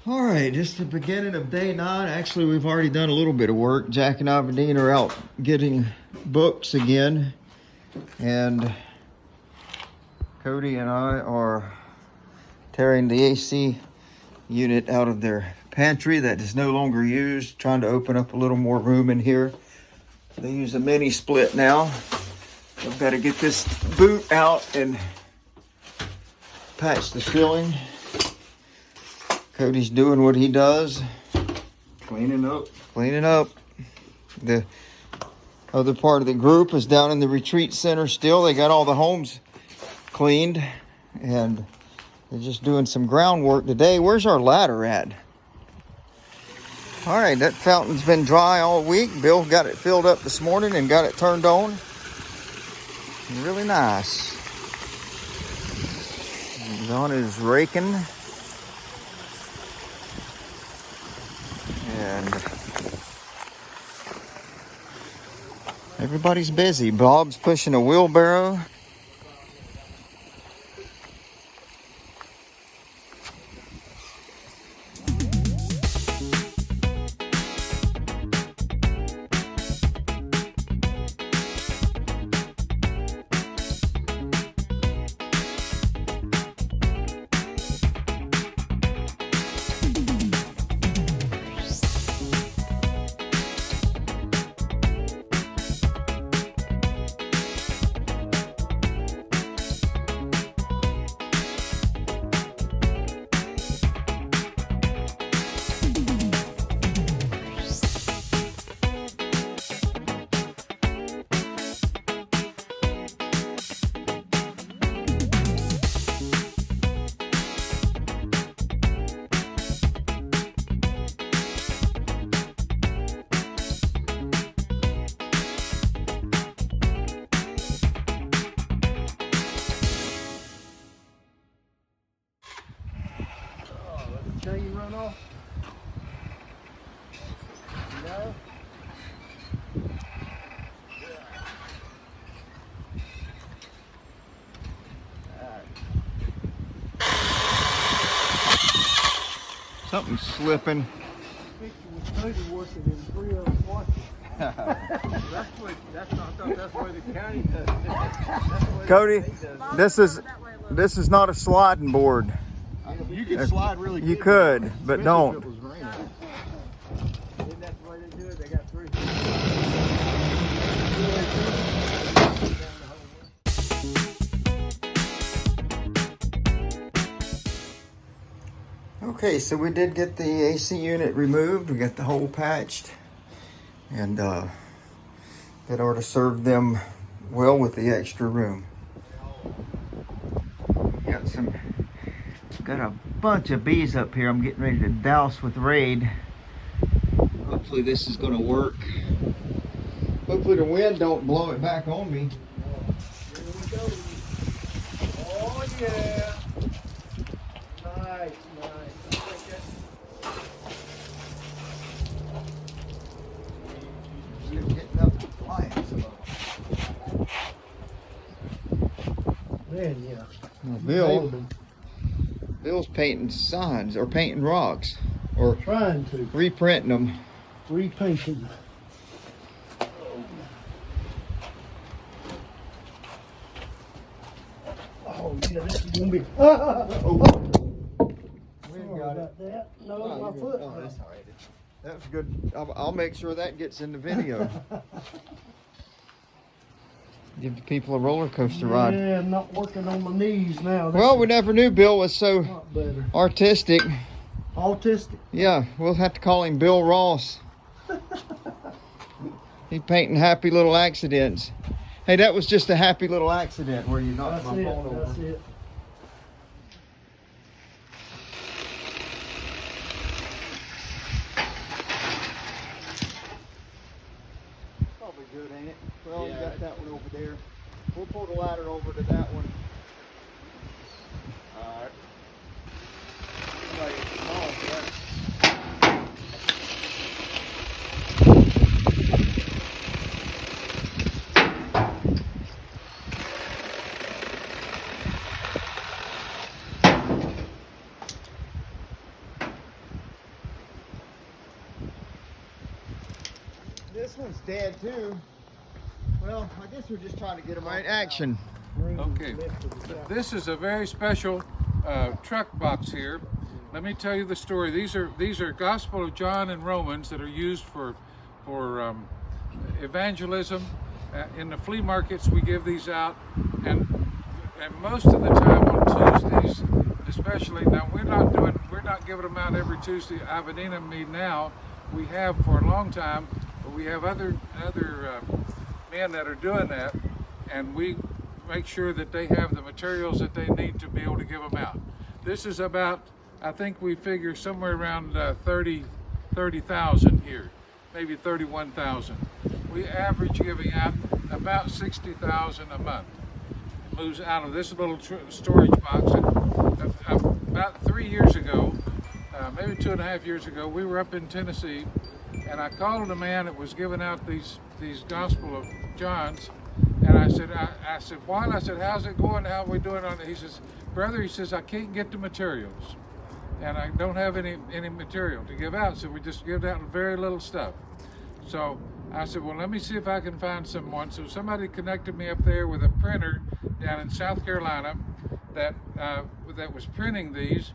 All right, just the beginning of day 9. Actually, we've already done a little bit of work. Jack and Aberdeen are out getting books again. And Cody and I are tearing the AC unit out of their pantry that is no longer used, trying to open up a little more room in here. They use a mini split now. I've got to get this boot out and patch the ceiling. Cody's doing what he does. Cleaning up. The other part of the group is down in the retreat center still. They got all the homes cleaned and they're just doing some groundwork today. Where's our ladder at? All right, that fountain's been dry all week. Bill got it filled up this morning and got it turned on. Really nice. John is raking. And everybody's busy. Bob's pushing a wheelbarrow. You run off? No? Something's slipping. Picture was Cody working and 3 of us watching. That's why the county does. Cody, this is not a sliding board. You could slide really good. You could, but don't. If it was raining. Isn't that the way they do it? They got 3. Okay, so we did get the AC unit removed. We got the hole patched. And that ought to serve them well with the extra room. Got a bunch of bees up here. I'm getting ready to douse with Raid. Hopefully this is going to work. Hopefully the wind don't blow it back on me. Here we go. Oh yeah. Nice. Still getting up to clients. Man, yeah. Well, Bill's painting signs or painting rocks or Trying to. reprinting them. Repainting. Oh, yeah, this is going to be. Oh. We Sorry got it. about that. No, Oh, my foot. oh, that's all right. That's good. I'll make sure that gets in the video. Give the people a roller coaster ride. Yeah, I'm not working on my knees now. Well, we never knew Bill was so Not better. artistic. Autistic. Yeah, we'll have to call him Bill Ross. He's painting happy little accidents. Hey, that was just a happy little accident where you knocked my phone over. That's it. Probably good, ain't it? Well, you got that one over there. We'll pull the ladder over to that one. All right. this one's dead too. Well, I guess we're just trying to get them right. Action. Okay, this is a very special truck box here. Let me tell you the story. These are Gospel of John and Romans that are used for evangelism. In the flea markets, we give these out, and most of the time on Tuesdays, especially. Now we're not giving them out every Tuesday. Avenina and me now. We have for a long time, but we have other men that are doing that, and we make sure that they have the materials that they need to be able to give them out. This is about, I think we figure somewhere around 30,000 here, maybe 31,000. We average giving out about 60,000 a month. It moves out of this little storage box. And about 3 years ago, maybe 2.5 years ago, we were up in Tennessee, and I called a man that was giving out these Gospel of John's, and I said, Juan, I said, how's it going? How are we doing on it? He says, brother, he says, I can't get the materials, and I don't have any material to give out, so we just give out very little stuff. So I said, well, let me see if I can find someone. So somebody connected me up there with a printer down in South Carolina that was printing these,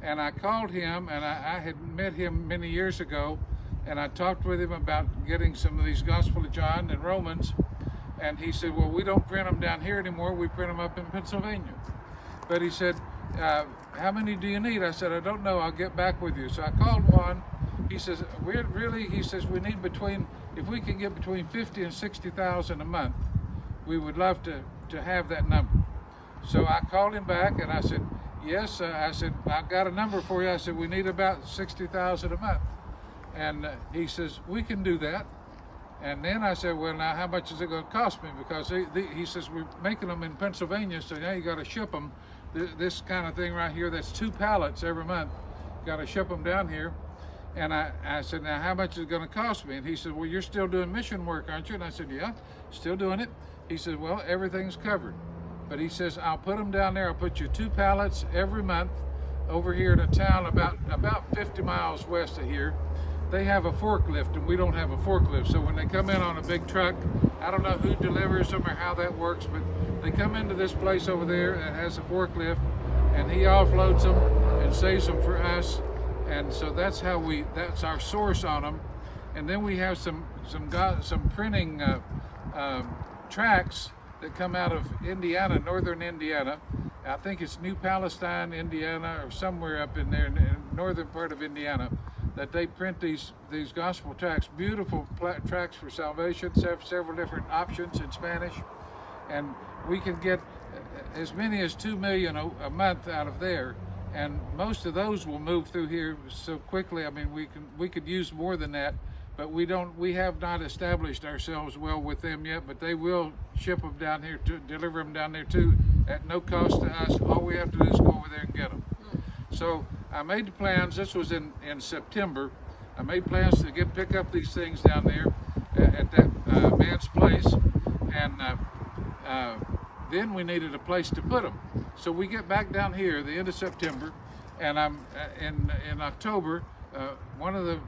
and I called him, and I had met him many years ago, and I talked with him about getting some of these Gospel of John and Romans, and he said, well, we don't print them down here anymore, we print them up in Pennsylvania. But he said, how many do you need? I said, I don't know, I'll get back with you. So I called one. He says, he says, we need if we can get between 50 and 60,000 a month, we would love to have that number. So I called him back and I said, yes, I said, I've got a number for you. I said, we need about 60,000 a month. And he says, we can do that. And then I said, well, now how much is it going to cost me? Because he says, we're making them in Pennsylvania, so now you got to ship them. This kind of thing right here, that's 2 pallets every month. Got to ship them down here. And I said, now how much is it going to cost me? And he said, well, you're still doing mission work, aren't you? And I said, yeah, still doing it. He said, well, everything's covered. But he says, I'll put them down there. I'll put you 2 pallets every month over here in a town about 50 miles west of here. They have a forklift and we don't have a forklift. So when they come in on a big truck, I don't know who delivers them or how that works, but they come into this place over there that has a forklift, and he offloads them and saves them for us. And so that's our source on them. And then we have some printing tracks that come out of Indiana, northern Indiana. I think it's New Palestine, Indiana, or somewhere up in there in the northern part of Indiana, that they print these gospel tracts, beautiful tracts for salvation, several different options in Spanish. And we can get as many as 2 million a month out of there. And most of those will move through here so quickly. I mean, we could use more than that, but we have not established ourselves well with them yet, but they will ship them down here, to deliver them down there too, at no cost to us. All we have to do is go over there and get them. So I made the plans. This was in September. I made plans to pick up these things down there at that man's place, and then we needed a place to put them. So we get back down here the end of September, and I'm in October. One of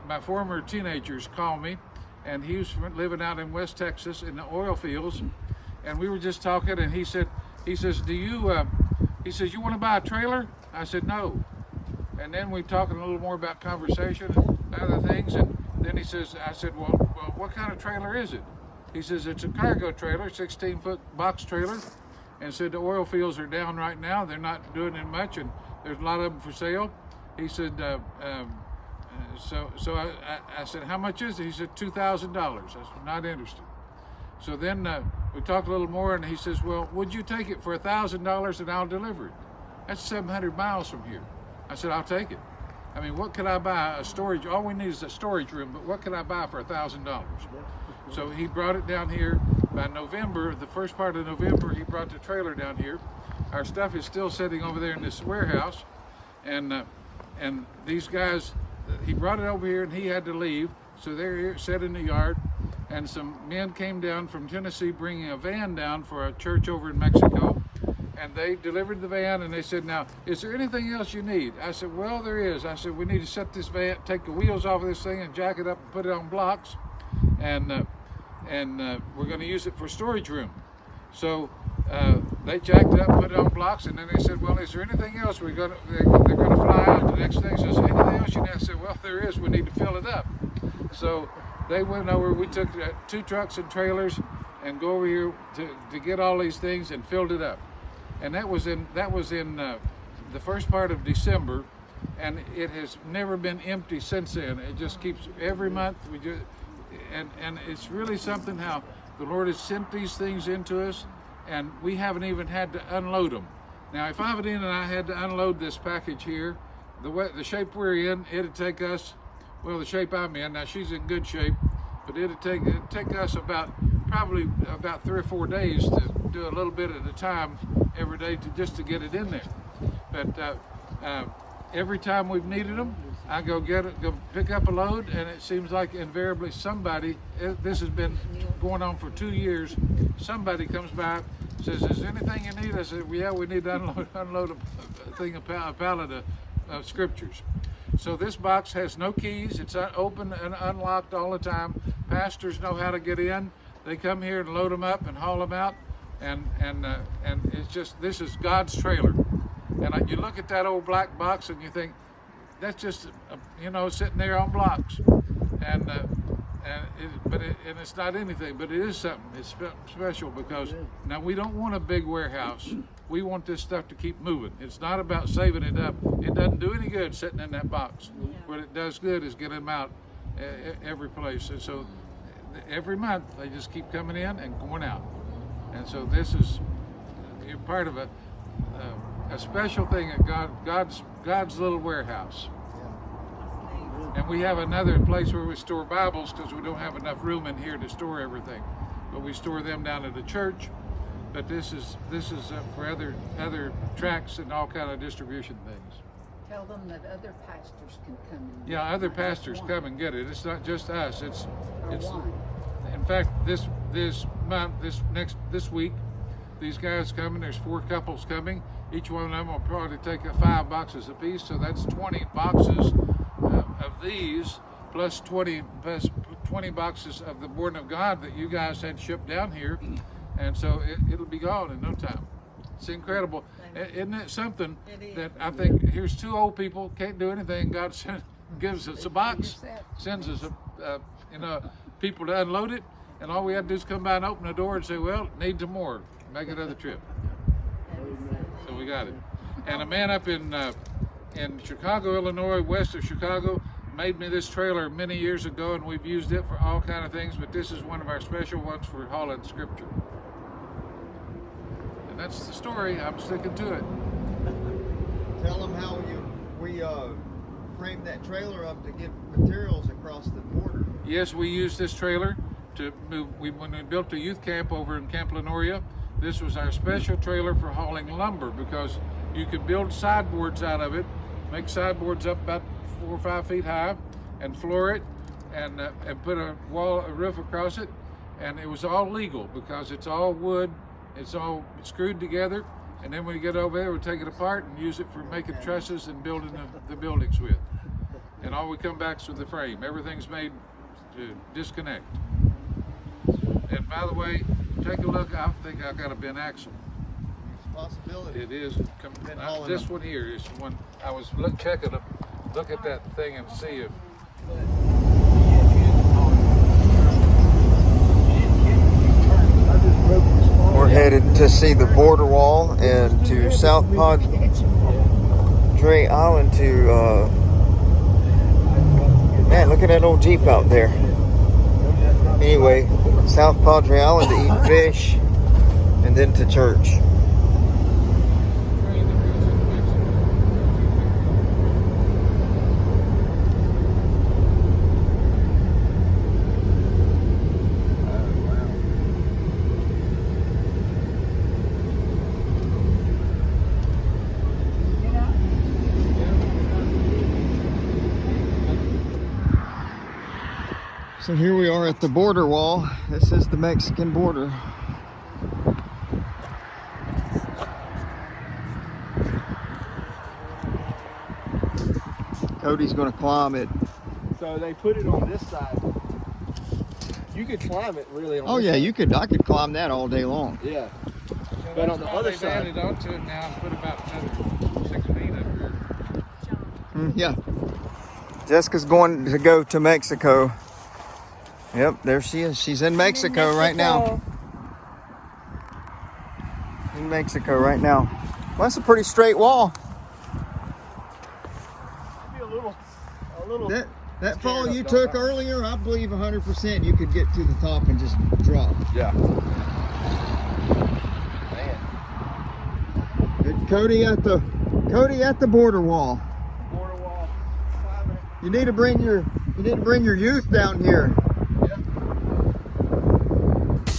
my former teenagers called me, and he was living out in West Texas in the oil fields, and we were just talking, and he says, you want to buy a trailer? I said, no. And then we talking a little more about conversation and other things, and then I said, well, what kind of trailer is it? He says, it's a cargo trailer, 16-foot box trailer, and said the oil fields are down right now. They're not doing it much, and there's a lot of them for sale. He said, so I said, how much is it? He said, $2,000. I said, not interested. So then we talked a little more, and he says, well, would you take it for $1,000 and I'll deliver it? That's 700 miles from here. I said, I'll take it. I mean, what could I buy? A storage, all we need is a storage room, but what could I buy for $1,000? So he brought it down here. By November, the first part of November, he brought the trailer down here. Our stuff is still sitting over there in this warehouse, and these guys, he brought it over here and he had to leave, so they're here, set in the yard, and some men came down from Tennessee bringing a van down for a church over in Mexico, and they delivered the van, and they said, now, is there anything else you need? I said, well, there is. I said, we need to set this van, take the wheels off of this thing and jack it up and put it on blocks. and we're going to use it for storage room. So they jacked it up, put it on blocks, and then they said, well, is there anything else they're going to fly out? The next thing says, anything else you need? I said, well, there is. We need to fill it up. So they went over. We took 2 trucks and trailers and go over here to get all these things and filled it up. And that was in the first part of December, and it has never been empty since then. It just keeps every month. And it's really something how the Lord has sent these things into us, and we haven't even had to unload them. Now, if Ivadine and I had to unload this package here, the shape we're in, it'd take us, well, the shape I'm in, now she's in good shape, but it'd take us probably about 3 or 4 days to do a little bit at a time every day just to get it in there. But every time we've needed them, I go pick up a load, and it seems like invariably somebody, this has been going on for 2 years, somebody comes by, says, is there anything you need? I said, well, yeah, we need to unload a pallet of scriptures. So this box has no keys. It's open and unlocked all the time. Pastors know how to get in. They come here and load them up and haul them out, and it's just, this is God's trailer. And you look at that old black box and you think, that's just sitting there on blocks, and it's not anything, but it is something. It's special because now we don't want a big warehouse. We want this stuff to keep moving. It's not about saving it up. It doesn't do any good sitting in that box. What it does good is get them out every place. And so every month they just keep coming in and going out. And so this is part of a special thing at God's little warehouse. And we have another place where we store Bibles because we don't have enough room in here to store everything. But we store them down at the church. But this is for other tracts and all kind of distribution things. Tell them that other pastors can come and Yeah, other pastors come and get it. It's not just us. It's one. in fact this month, this week, these guys coming. There's 4 couples coming. Each one of them will probably take 5 boxes apiece. So that's 20 boxes of these, plus 20 boxes of the Word of God that you guys had shipped down here. And so it'll be gone in no time. It's incredible. Isn't it something that I think, here's 2 old people, can't do anything. God gives us a box, sends us people to unload it, and all we have to do is come by and open the door and say, well, need some more, make another trip. So we got it. And a man up in Chicago, Illinois, west of Chicago, made me this trailer many years ago, and we've used it for all kind of things, but this is one of our special ones for hauling scripture. And that's the story. I'm sticking to it. Tell them how we framed that trailer up to get materials across the border. Yes, we used this trailer to move. When we built a youth camp over in Camp Lenoria, this was our special trailer for hauling lumber, because you could build sideboards out of it, make sideboards up about 4 or 5 feet high, and floor it, and put a roof across it, and it was all legal because it's all wood, it's all screwed together, and then when you get over there, we take it apart and use it for making trusses and building the buildings with. And all we come back is with the frame. Everything's made to disconnect. And by the way, take a look. I think I got a bent axle. It's a possibility. It is. This one here is one. I was look at that thing and see if. We're headed to see the border wall and to South Padre Island to, man, look at that old Jeep out there. Anyway, South Padre Island to eat fish and then to church. So here we are at the border wall. This is the Mexican border. Cody's gonna climb it. So they put it on this side. You could climb it really. On Oh this yeah, side. I could climb that all day long. Yeah. So But that's on the why other they've side- added onto it now and put about another 6 feet up here. Yeah. Jessica's going to go to Mexico. Yep, there she is. She's in Mexico right now. In Mexico right now. Well, that's a pretty straight wall. Be a little. That fall scared you of took that. earlier, I believe 100% you could get to the top and just drop. Yeah. Man. Cody at the border wall. Border wall. Climbing it. You need to bring your youth down here. Yeah.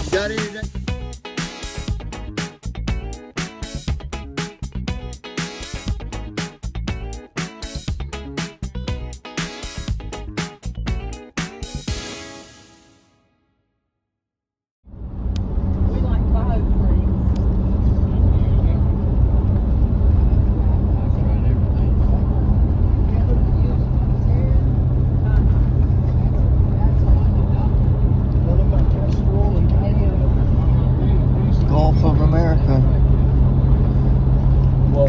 You got any? We like biofreaks. Gulf of America.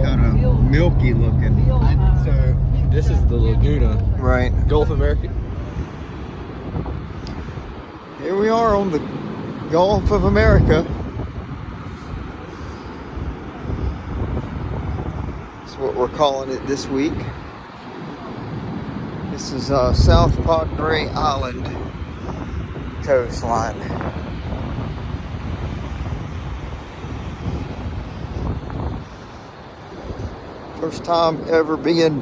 Kind of milky looking. So this is the Laguna, Right. Gulf of America. Here we are on the Gulf of America. That's what we're calling it this week. This is South Padre Island coastline. First time ever being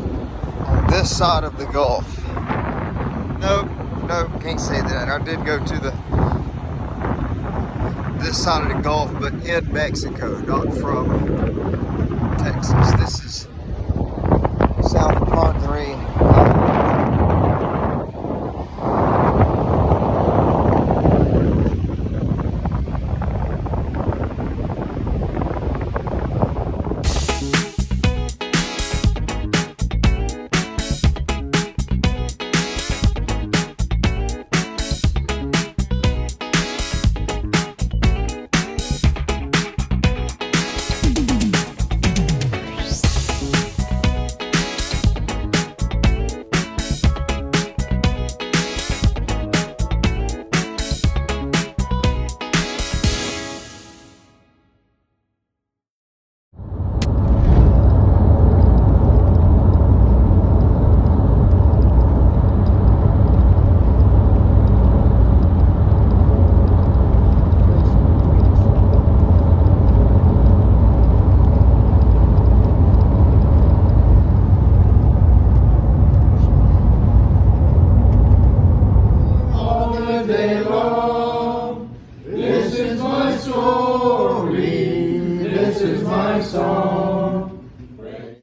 on this side of the Gulf. Nope, can't say that. I did go to this side of the Gulf, but in Mexico, not from Texas. This is South Padre Island. This is my story, this is my song.